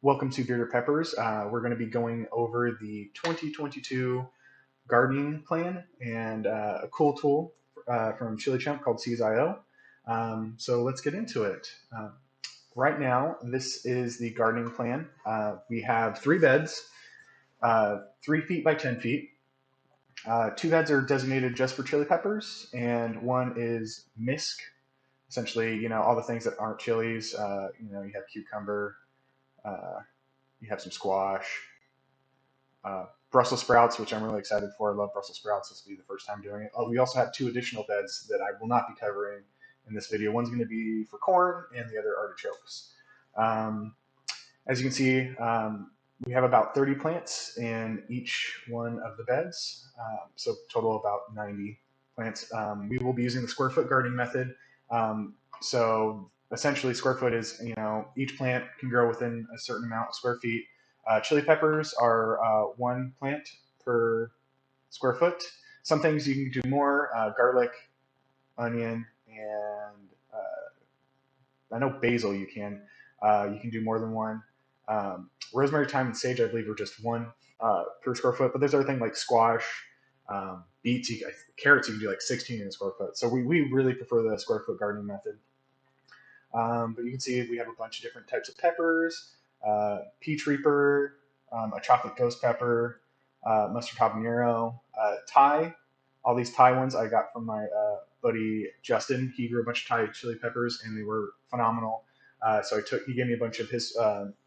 Welcome to Bearded Peppers. We're going to be going over the 2022 gardening plan and a cool tool from Chili Chump called Seeds.io. So let's get into it. Right now, this is the gardening plan. We have three beds, 3 feet by 10 feet. Two beds are designated just for chili peppers, and one is misc. Essentially, all the things that aren't chilies. You have cucumber, uh, you have some squash, Brussels sprouts, which I'm really excited for. I love Brussels sprouts. This will be the first time doing it. Oh, we also have two additional beds that I will not be covering in this video. One's going to be for corn and the other artichokes. Um, as you can see, we have about 30 plants in each one of the beds, so total about 90 plants. We will be using the square foot gardening method. So essentially, square foot is, each plant can grow within a certain amount of square feet. Chili peppers are 1 plant per square foot. Some things you can do more, garlic, onion, and I know basil you can. You can do more than one. Rosemary, thyme, and sage, I believe, are just one per square foot. But there's other things like squash, beets, carrots. You can do like 16 in a square foot. So we really prefer the square foot gardening method. But you can see we have a bunch of different types of peppers: peach reaper, a chocolate ghost pepper, mustard habanero, Thai. All these Thai ones I got from my buddy Justin. He grew a bunch of Thai chili peppers, and they were phenomenal. So he gave me a bunch of his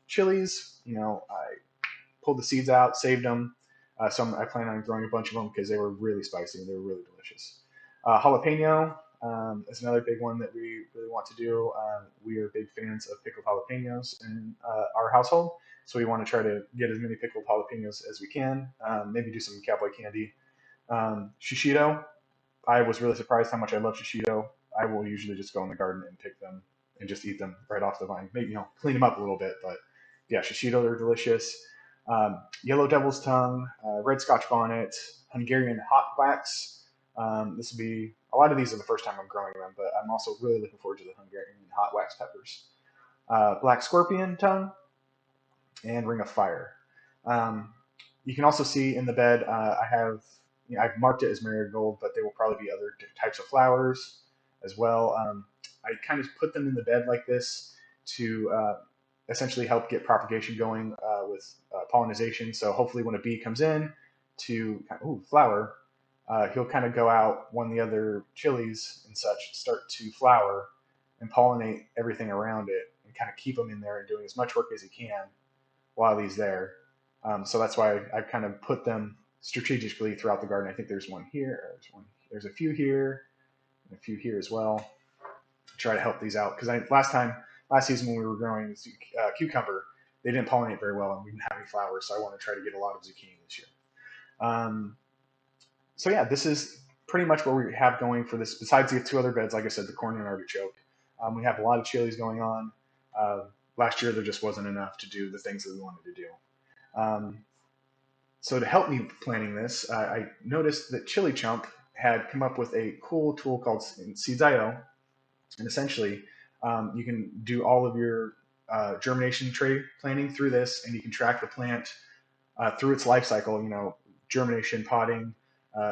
chilies. I pulled the seeds out, saved them. I plan on growing a bunch of them because they were really spicy and they were really delicious. Jalapeno is another big one that we really want to do. We are big fans of pickled jalapenos in our household, so we want to try to get as many pickled jalapenos as we can. Maybe do some cowboy candy. Shishito, I was really surprised how much I love shishito. I will usually just go in the garden and pick them and just eat them right off the vine. Maybe clean them up a little bit, but yeah, shishito are delicious. Yellow devil's tongue, red Scotch bonnet, Hungarian hot wax. This will be a lot of these are the first time I'm growing them, but I'm also really looking forward to the Hungarian hot wax peppers. Black scorpion tongue and ring of fire. Um, you can also see in the bed I've marked it as marigold, but there will probably be other types of flowers as well. I kind of put them in the bed like this to essentially help get propagation going with pollination. So hopefully, when a bee comes in to flower, he'll kind of go out when the other chilies and such start to flower and pollinate everything around it and kind of keep them in there and doing as much work as he can while he's there. So that's why I've kind of put them strategically throughout the garden. I think there's one here, there's a few here, and a few here as well. Try to help these out because last season when we were growing cucumber, they didn't pollinate very well and we didn't have any flowers. So I want to try to get a lot of zucchini this year. So yeah, this is pretty much what we have going for this. Besides the two other beds, like I said, the corn and artichoke, we have a lot of chilies going on. Last year there just wasn't enough to do the things that we wanted to do. So to help me planning this, I noticed that Chili Chump had come up with a cool tool called Seeds.io, and essentially you can do all of your germination tray planning through this, and you can track the plant through its life cycle. Germination, potting,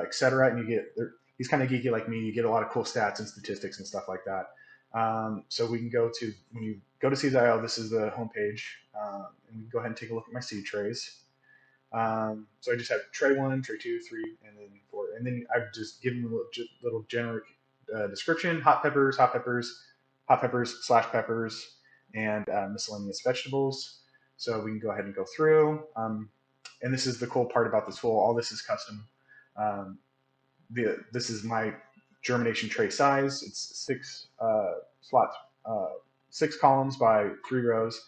etc. And he's kind of geeky like me. You get a lot of cool stats and statistics and stuff like that. So when you go to Seeds.io, this is the homepage, and we can go ahead and take a look at my seed trays. So I just have tray 1, tray 2, 3, and then 4. And then I've just given a little generic description: hot peppers, hot peppers, slash peppers, and miscellaneous vegetables. So we can go ahead and go through. And this is the cool part about this tool. All this is custom. This is my germination tray size. It's 6 slots, 6 columns by 3 rows,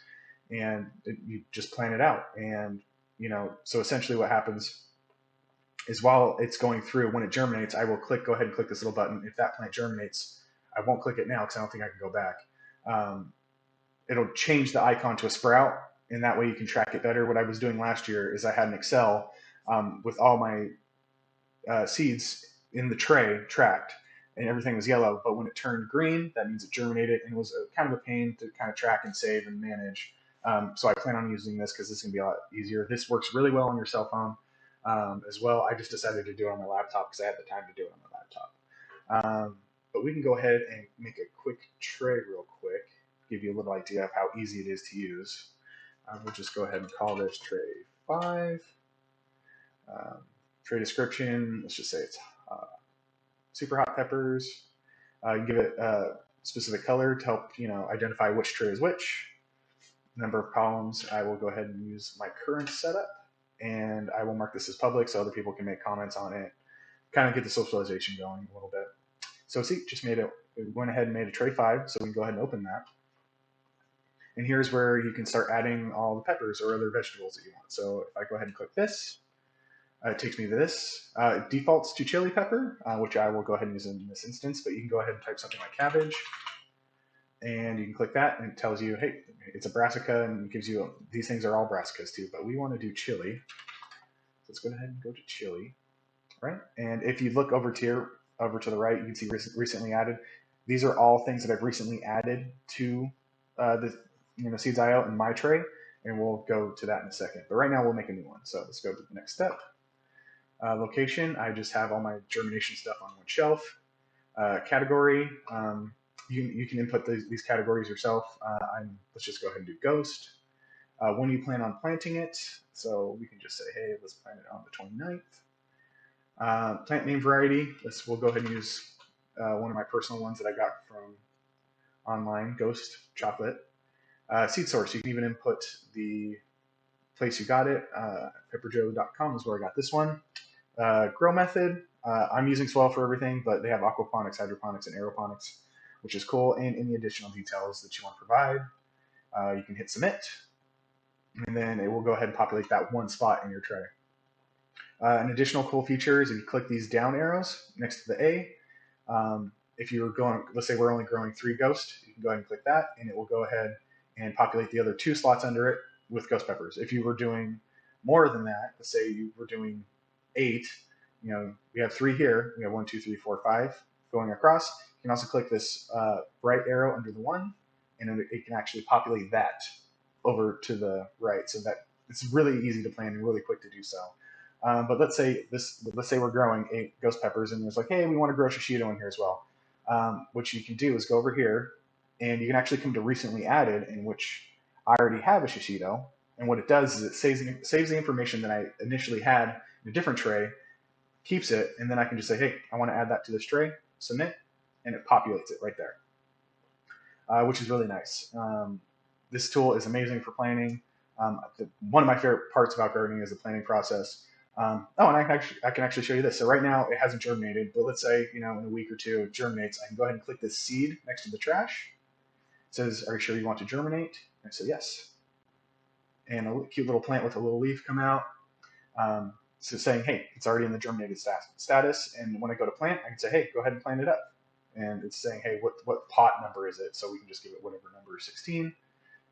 and you just plan it out. And so essentially what happens is while it's going through, when it germinates, I will go ahead and click this little button. If that plant germinates, I won't click it now because I don't think I can go back. It'll change the icon to a sprout, and that way you can track it better. What I was doing last year is I had an Excel with all my seeds in the tray tracked, and everything was yellow. But when it turned green, that means it germinated, and it was kind of a pain to kind of track and save and manage. So I plan on using this because this is going to be a lot easier. This works really well on your cell phone as well. I just decided to do it on my laptop because I had the time to do it on my laptop. But we can go ahead and make a quick tray real quick, give you a little idea of how easy it is to use. We'll just go ahead and call this tray 5. Tray description, let's just say it's super hot peppers. You give it a specific color to help identify which tray is which. Number of columns, I will go ahead and use my current setup, and I will mark this as public so other people can make comments on it, kind of get the socialization going a little bit. So see, just went ahead and made a tray 5, so we can go ahead and open that. And here's where you can start adding all the peppers or other vegetables that you want. So if I go ahead and click this, it takes me to this. It defaults to chili pepper, which I will go ahead and use in this instance, but you can go ahead and type something like cabbage, and you can click that, and it tells you, hey, it's a brassica, and it gives you, these things are all brassicas too, but we want to do chili. So let's go ahead and go to chili, right? And if you look over to the right, you can see recently added. These are all things that I've recently added to the Seeds.io in my tray, and we'll go to that in a second. But right now we'll make a new one. So let's go to the next step. Location, I just have all my germination stuff on one shelf. Category, you can input these categories yourself. Let's just go ahead and do ghost. When you plan on planting it, so we can just say, hey, let's plant it on the 29th. Plant name variety, we'll go ahead and use one of my personal ones that I got from online, Ghost Chocolate. Seed source, you can even input the place you got it. Pepperjoe.com is where I got this one. Grow method, I'm using Swell for everything, but they have aquaponics, hydroponics, and aeroponics, which is cool, and any additional details that you want to provide. You can hit submit, and then it will go ahead and populate that one spot in your tray. An additional cool feature is if you click these down arrows next to the A, if you're going, let's say we're only growing 3 ghost, you can go ahead and click that, and it will go ahead and populate the other 2 slots under it with ghost peppers. If you were doing more than that, let's say you were doing 8, we have 3 here, we have 1, 2, 3, 4, 5 going across. You can also click this right arrow under the 1, and it can actually populate that over to the right, so that it's really easy to plan and really quick to do so. But let's say we're growing 8 ghost peppers, and it's like, hey, we want to grow shishito in here as well. What you can do is go over here, and you can actually come to recently added, in which I already have a shishito. And what it does is it saves the information that I initially had in a different tray, keeps it, and then I can just say, hey, I want to add that to this tray, submit, and it populates it right there, which is really nice. This tool is amazing for planning. One of my favorite parts about gardening is the planning process. And I can actually show you this. So right now it hasn't germinated, but let's say in a week or 2 it germinates. I can go ahead and click this seed next to the trash. It says, are you sure you want to germinate? And I say yes. And a cute little plant with a little leaf come out. So saying, hey, it's already in the germinated status. And when I go to plant, I can say, hey, go ahead and plant it up. And it's saying, hey, what pot number is it? So we can just give it whatever number, 16.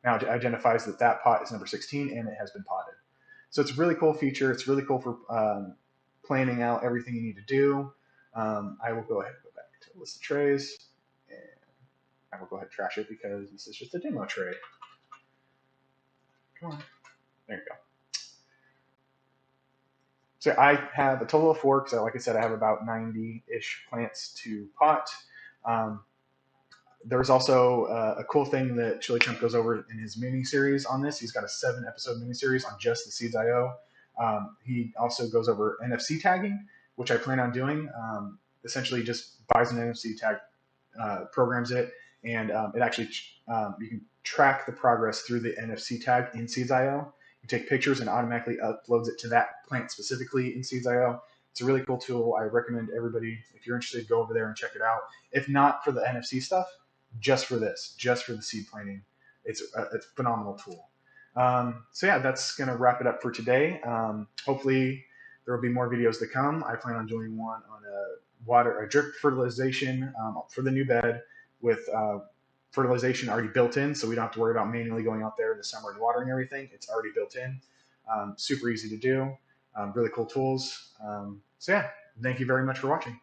Now it identifies that pot is number 16 and it has been potted. So it's a really cool feature. It's really cool for planning out everything you need to do. I will go ahead and go back to the list of trays, and I will go ahead and trash it because this is just a demo tray. Come on. There you go. So I have a total of 4, because like I said, I have about 90-ish plants to pot. There's also a cool thing that Chili Chump goes over in his mini-series on this. He's got a 7-episode mini-series on just the Seeds.io. He also goes over NFC tagging, which I plan on doing. Essentially just buys an NFC tag, programs it, and it actually you can track the progress through the NFC tag in Seeds.io. You take pictures and automatically uploads it to that plant specifically in Seeds.io. It's a really cool tool. I recommend everybody, if you're interested, go over there and check it out. If not for the NFC stuff, just for the seed planting, it's a phenomenal tool. So yeah, that's going to wrap it up for today. Hopefully there will be more videos to come. I plan on doing one on a drip fertilization for the new bed with fertilization already built in, so we don't have to worry about manually going out there in the summer and watering everything. It's already built in. Super easy to do. Really cool tools. So yeah, thank you very much for watching.